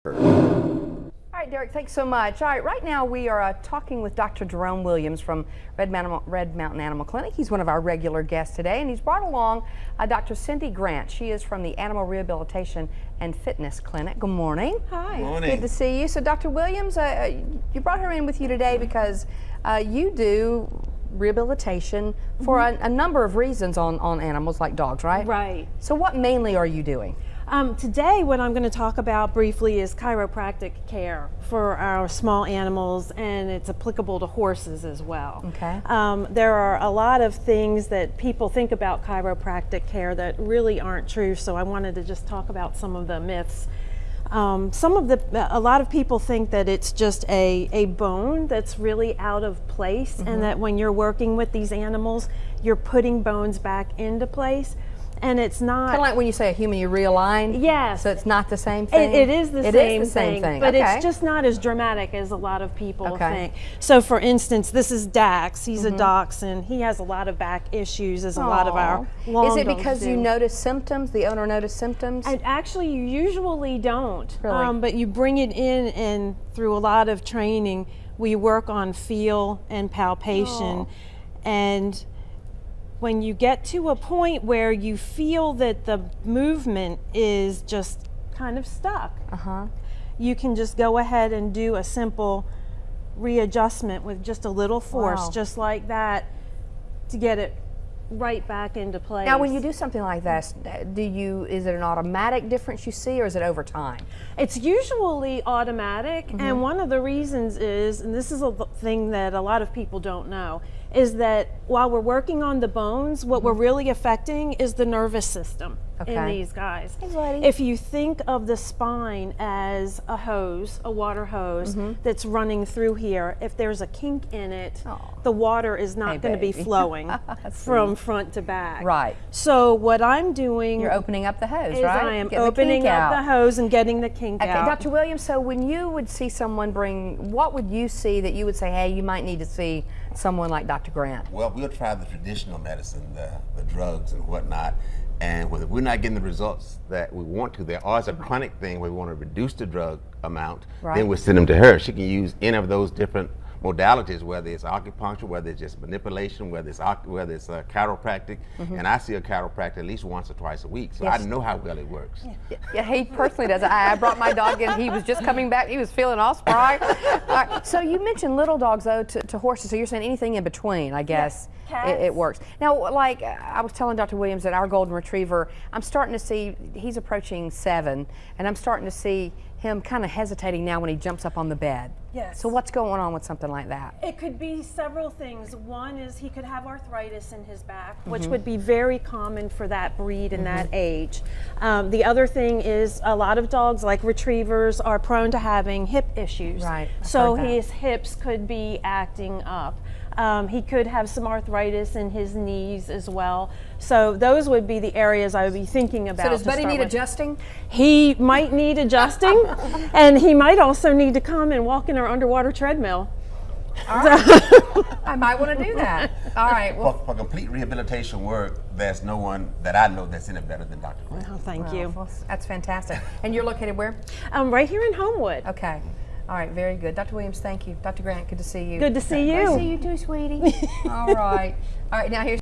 All right, Derek, thanks so much. All right now we are talking with Dr. Jerome Williams from Red Mountain Animal Clinic. He's one of our regular guests today, and he's brought along Dr. Cindy Grant. She is from the Animal Rehabilitation and Fitness Clinic. Good morning. Hi. Good morning. Good to see you. So, Dr. Williams, you brought her in with you today because you do rehabilitation for a number of reasons on animals like dogs, right? Right. So what mainly are you doing? Today what I'm going to talk about briefly is chiropractic care for our small animals, and it's applicable to horses as well. Okay. There are a lot of things that people think about chiropractic care that really aren't true, so I wanted to just talk about some of the myths. A lot of people think that it's just a bone that's really out of place, and that when you're working with these animals, you're putting bones back into place. And it's not. Kind of like when you say a human, you realign? Yes. So it's not the same thing? It is the same thing. But okay. it's just not as dramatic as a lot of people Okay. think. So for instance, this is Dax. He's a dachshund. He has a lot of back issues, as a lot of our long Is it dogs because do. you notice symptoms, the owner noticed symptoms? And actually, you usually don't. Really? But you bring it in, and through a lot of training, we work on feel and palpation. And when you get to a point where you feel that the movement is just kind of stuck, you can just go ahead and do a simple readjustment with just a little force, Wow. just like that, to get it right back into place. Now, when you do something like this, is it an automatic difference you see, or is it over time? It's usually automatic, and one of the reasons is, and this is a thing that a lot of people don't know, is that while we're working on the bones, what we're really affecting is the nervous system in these guys. Hey, buddy. If you think of the spine as a hose, a water hose that's running through here, if there's a kink in it, the water is not going to be baby. flowing from front to back. Right. So what I'm doing You're opening up the hose, is right? I am Getting the opening kink up out. the hose and getting the kink Okay, out. Dr. Williams, so when you would see someone what would you see that you would say, hey, you might need to see someone like Dr. Grant? Well, we'll try the traditional medicine, the drugs and whatnot, and if we're not getting the results that we want to, there is a chronic thing where we want to reduce the drug amount, then we'll send them to her. She can use any of those different modalities, whether it's acupuncture, whether it's just manipulation, whether it's chiropractic, and I see a chiropractor at least once or twice a week, so I know how well it works. Yeah, he personally does. I brought my dog in. He was just coming back. He was feeling all spry. All right, so you mentioned little dogs, though, to horses. So you're saying anything in between, I guess, it works. Now, like I was telling Dr. Williams that our golden retriever, I'm starting to see, he's approaching 7, and I'm starting to see him kind of hesitating now when he jumps up on the bed. Yes. So what's going on with something like that? It could be several things. One is he could have arthritis in his back, which would be very common for that breed and that age. The other thing is a lot of dogs, like retrievers, are prone to having hip issues. Right, I've So heard that. his hips could be acting up. He could have some arthritis in his knees as well. So those would be the areas I would be thinking about. So does to Buddy start need with. adjusting? He might need adjusting, and he might also need to come and walk in our underwater treadmill. All right. I might want to do that. All right. Well, For complete rehabilitation work, there's no one that I know that's in it better than Dr. Grant. Oh, thank you. well, that's fantastic. And you're located where? Right here in Homewood. Okay. All right, very good. Dr. Williams, thank you. Dr. Grant, good to see you. Good to see Nice you. to see you too, sweetie. All right. All right, now here's